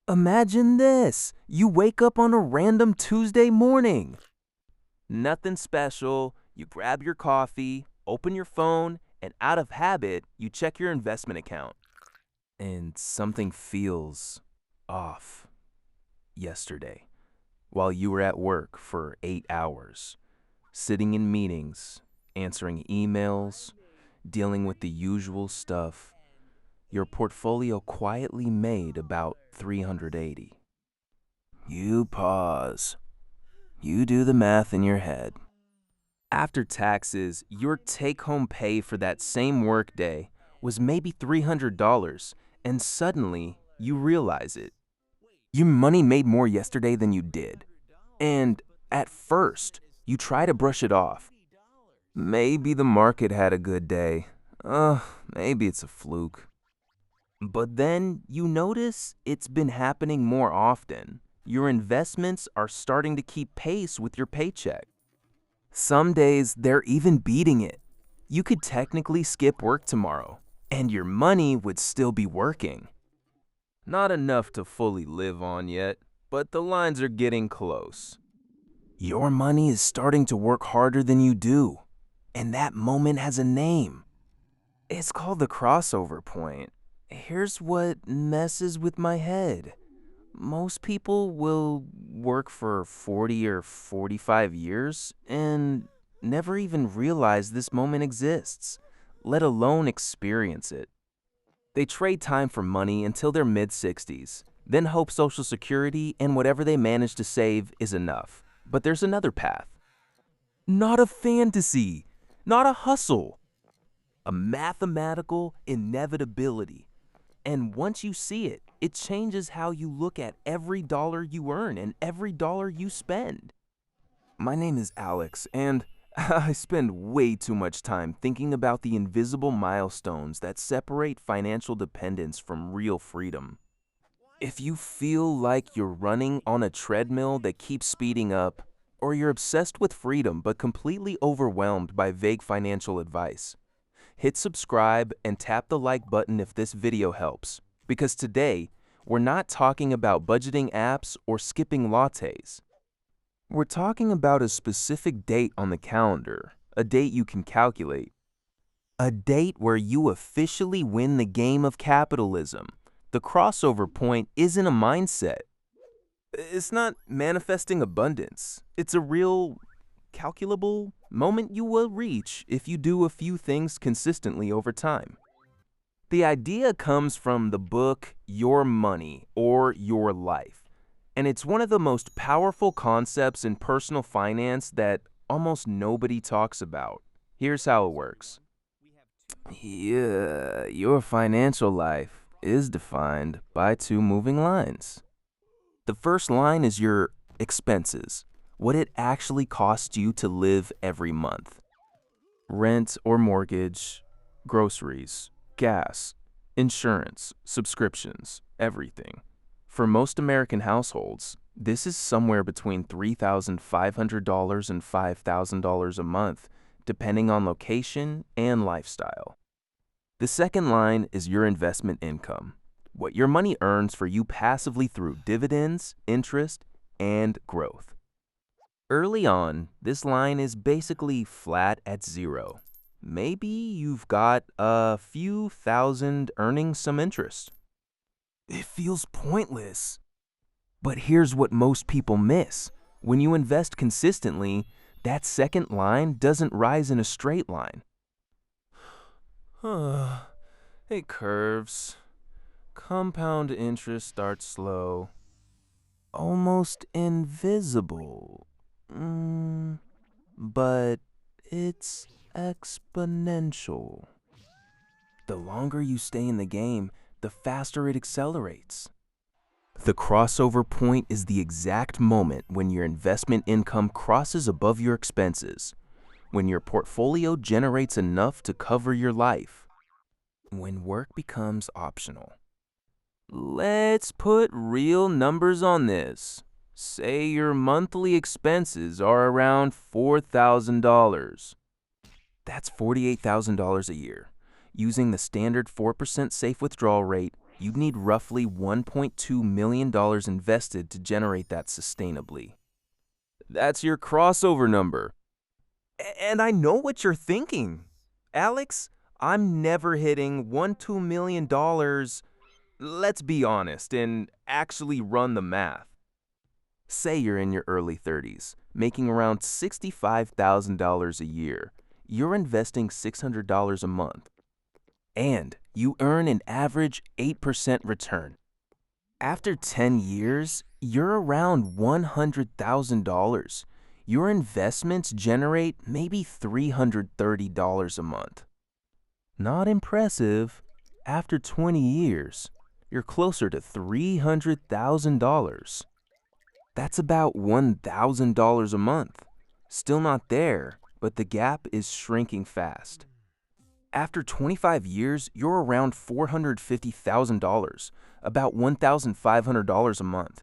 Imagine this. You wake up on a random Tuesday morning. Nothing special. You grab your coffee, open your phone, and out of habit, you check your investment account. And something feels off. Yesterday, while you were at work for 8 hours, sitting in meetings, answering emails, dealing with the usual stuff, your portfolio quietly made about 380. You pause. You do the math in your head. After taxes, your take-home pay for that same workday was maybe $300, and suddenly you realize it. Your money made more yesterday than you did. And at first, you try to brush it off. Maybe the market had a good day. Maybe it's a fluke. But then you notice it's been happening more often. Your investments are starting to keep pace with your paycheck. Some days they're even beating it. You could technically skip work tomorrow, and your money would still be working. Not enough to fully live on yet, but the lines are getting close. Your money is starting to work harder than you do, and that moment has a name. It's called the crossover point. Here's what messes with my head. Most people will work for 40 or 45 years and never even realize this moment exists, let alone experience it. They trade time for money until their mid-60s, then hope Social Security and whatever they manage to save is enough. But there's another path. Not a fantasy, not a hustle, a mathematical inevitability. And once you see it, it changes how you look at every dollar you earn and every dollar you spend. My name is Alex, and I spend way too much time thinking about the invisible milestones that separate financial dependence from real freedom. If you feel like you're running on a treadmill that keeps speeding up, or you're obsessed with freedom but completely overwhelmed by vague financial advice, hit subscribe and tap the like button if this video helps, because today, we're not talking about budgeting apps or skipping lattes. We're talking about a specific date on the calendar, a date you can calculate. A date where you officially win the game of capitalism. The crossover point isn't a mindset. It's not manifesting abundance. It's a real, calculable moment you will reach if you do a few things consistently over time. The idea comes from the book Your Money or Your Life, and it's one of the most powerful concepts in personal finance that almost nobody talks about. Here's how it works. Yeah, your financial life is defined by two moving lines. The first line is your expenses, what it actually costs you to live every month. Rent or mortgage, groceries, gas, insurance, subscriptions, everything. For most American households, this is somewhere between $3,500 and $5,000 a month, depending on location and lifestyle. The second line is your investment income, what your money earns for you passively through dividends, interest, and growth. Early on, this line is basically flat at zero. Maybe you've got a few thousand earning some interest. It feels pointless. But here's what most people miss. When you invest consistently, that second line doesn't rise in a straight line. It curves. Compound interest starts slow. Almost invisible. But it's exponential. The longer you stay in the game, the faster it accelerates. The crossover point is the exact moment when your investment income crosses above your expenses, when your portfolio generates enough to cover your life, when work becomes optional. Let's put real numbers on this. Say your monthly expenses are around $4,000. That's $48,000 a year. Using the standard 4% safe withdrawal rate, you'd need roughly $1.2 million invested to generate that sustainably. That's your crossover number. And I know what you're thinking. Alex, I'm never hitting $2 million. Let's be honest and actually run the math. Say you're in your early 30s, making around $65,000 a year. You're investing $600 a month. And you earn an average 8% return. After 10 years, you're around $100,000. Your investments generate maybe $330 a month. Not impressive. After 20 years, you're closer to $300,000. That's about $1,000 a month. Still not there, but the gap is shrinking fast. After 25 years, you're around $450,000, about $1,500 a month.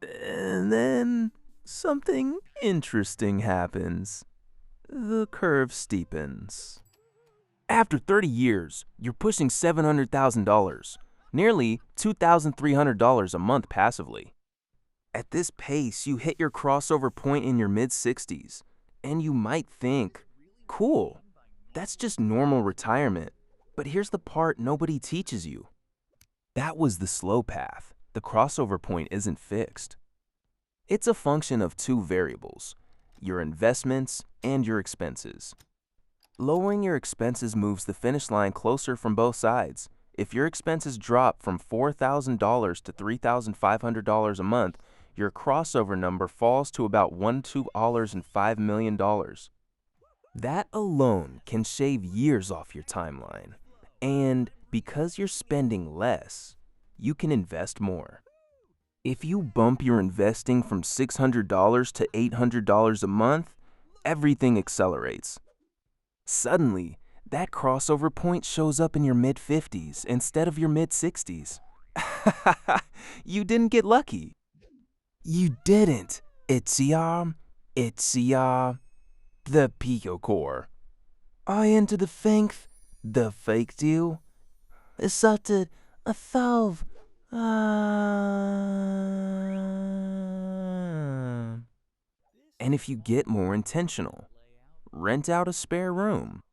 And then something interesting happens. The curve steepens. After 30 years, you're pushing $700,000, nearly $2,300 a month passively. At this pace, you hit your crossover point in your mid-60s, and you might think, cool, that's just normal retirement. But here's the part nobody teaches you. That was the slow path. The crossover point isn't fixed. It's a function of two variables, your investments and your expenses. Lowering your expenses moves the finish line closer from both sides. If your expenses drop from $4,000 to $3,500 a month, your crossover number falls to about $1,205 million. That alone can shave years off your timeline. And because you're spending less, you can invest more. If you bump your investing from $600 to $800 a month, everything accelerates. Suddenly, that crossover point shows up in your mid-50s instead of your mid-60s. You didn't get lucky. You didn't. It's the Pico Core. I into the fake deal. It's something a thove. And if you get more intentional, rent out a spare room.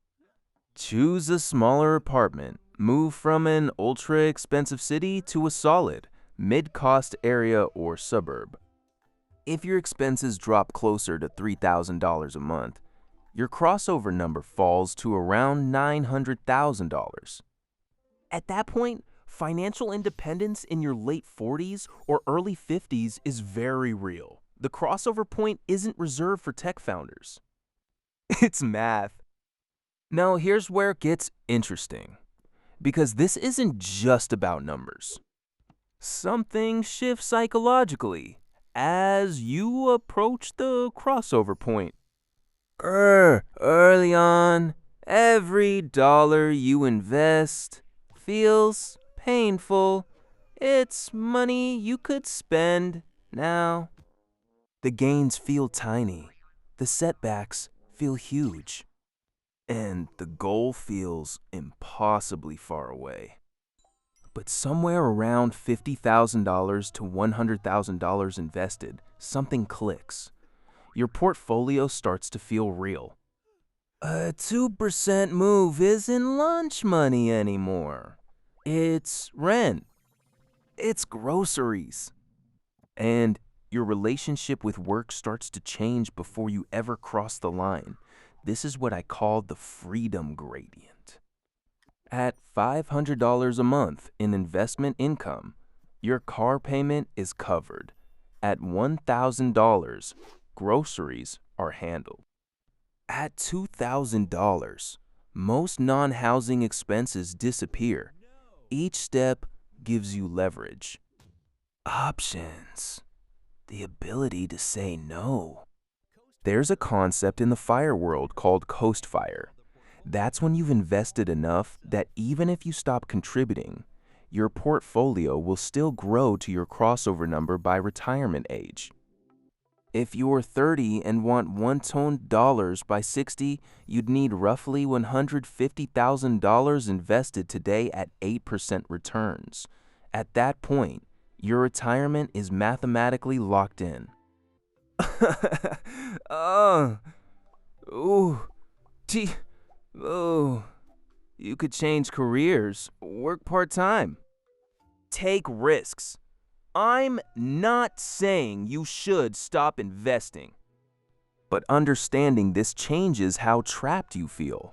Choose a smaller apartment. Move from an ultra-expensive city to a solid, mid-cost area or suburb. If your expenses drop closer to $3,000 a month, your crossover number falls to around $900,000. At that point, financial independence in your late 40s or early 50s is very real. The crossover point isn't reserved for tech founders. It's math. Now, here's where it gets interesting, because this isn't just about numbers. Something shifts psychologically as you approach the crossover point. Early on, every dollar you invest feels painful. It's money you could spend now. The gains feel tiny. The setbacks feel huge. And the goal feels impossibly far away. But somewhere around $50,000 to $100,000 invested, something clicks. Your portfolio starts to feel real. A 2% move isn't lunch money anymore. It's rent. It's groceries. And your relationship with work starts to change before you ever cross the line. This is what I call the freedom gradient. At $500 a month in investment income, your car payment is covered. At $1,000, groceries are handled. At $2,000, most non-housing expenses disappear. Each step gives you leverage. Options. The ability to say no. There's a concept in the fire world called coast fire. That's when you've invested enough that even if you stop contributing, your portfolio will still grow to your crossover number by retirement age. If you're 30 and want one-toned dollars by 60, you'd need roughly $150,000 invested today at 8% returns. At that point, your retirement is mathematically locked in. uh, ooh, gee, oh. You could change careers, work part-time, take risks. I'm not saying you should stop investing, but understanding this changes how trapped you feel.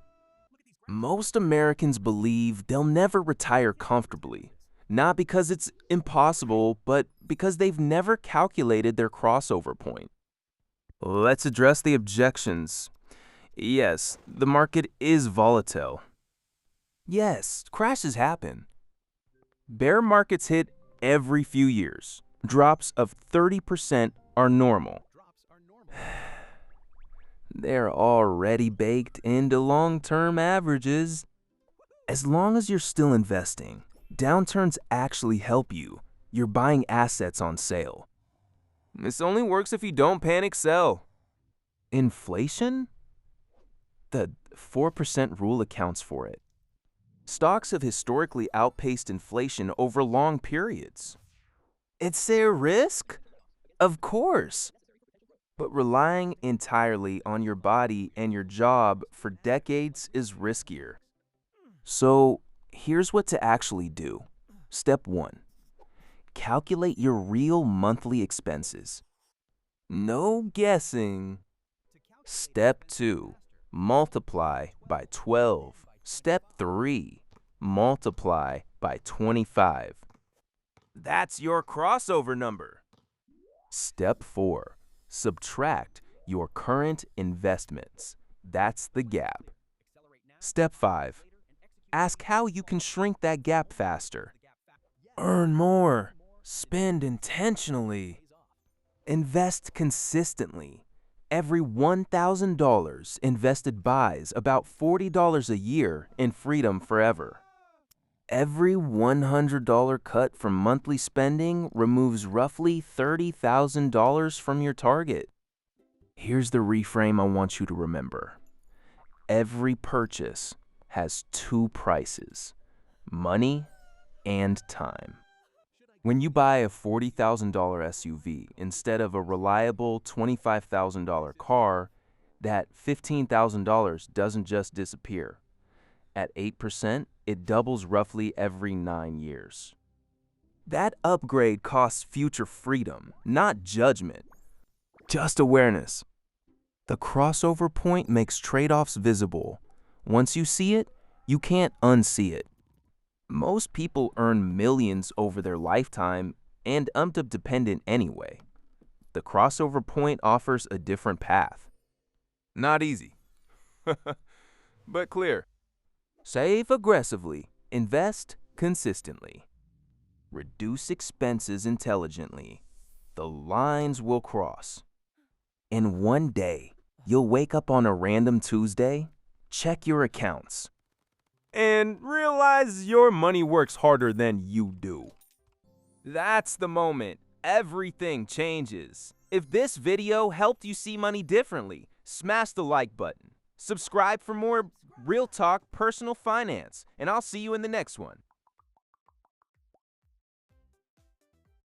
Most Americans believe they'll never retire comfortably, not because it's impossible, but because they've never calculated their crossover point. Let's address the objections. Yes, the market is volatile. Yes, crashes happen. Bear markets hit every few years. Drops of 30% are normal. They're already baked into long-term averages. As long as you're still investing, downturns actually help you. You're buying assets on sale. This only works if you don't panic sell. Inflation? The 4% rule accounts for it. Stocks have historically outpaced inflation over long periods. It's a risk? Of course. But relying entirely on your body and your job for decades is riskier. So here's what to actually do. Step 1. Calculate your real monthly expenses. No guessing. Step 2. Multiply by 12. Step 3. Multiply by 25. That's your crossover number. Step 4. Subtract your current investments. That's the gap. Step 5. Ask how you can shrink that gap faster. Earn more. Spend intentionally. Invest consistently. Every $1,000 invested buys about $40 a year in freedom forever. Every $100 cut from monthly spending removes roughly $30,000 from your target. Here's the reframe I want you to remember. Every purchase has two prices: money and time. When you buy a $40,000 SUV instead of a reliable $25,000 car, that $15,000 doesn't just disappear. At 8%, it doubles roughly every 9 years. That upgrade costs future freedom, not judgment, just awareness. The crossover point makes trade-offs visible. Once you see it, you can't unsee it. Most people earn millions over their lifetime and end up dependent anyway. The crossover point offers a different path. Not easy, but clear. Save aggressively, invest consistently. Reduce expenses intelligently. The lines will cross. And one day, you'll wake up on a random Tuesday, check your accounts, and realize your money works harder than you do. That's the moment everything changes. If this video helped you see money differently, smash the like button. Subscribe for more real talk personal finance, and I'll see you in the next one.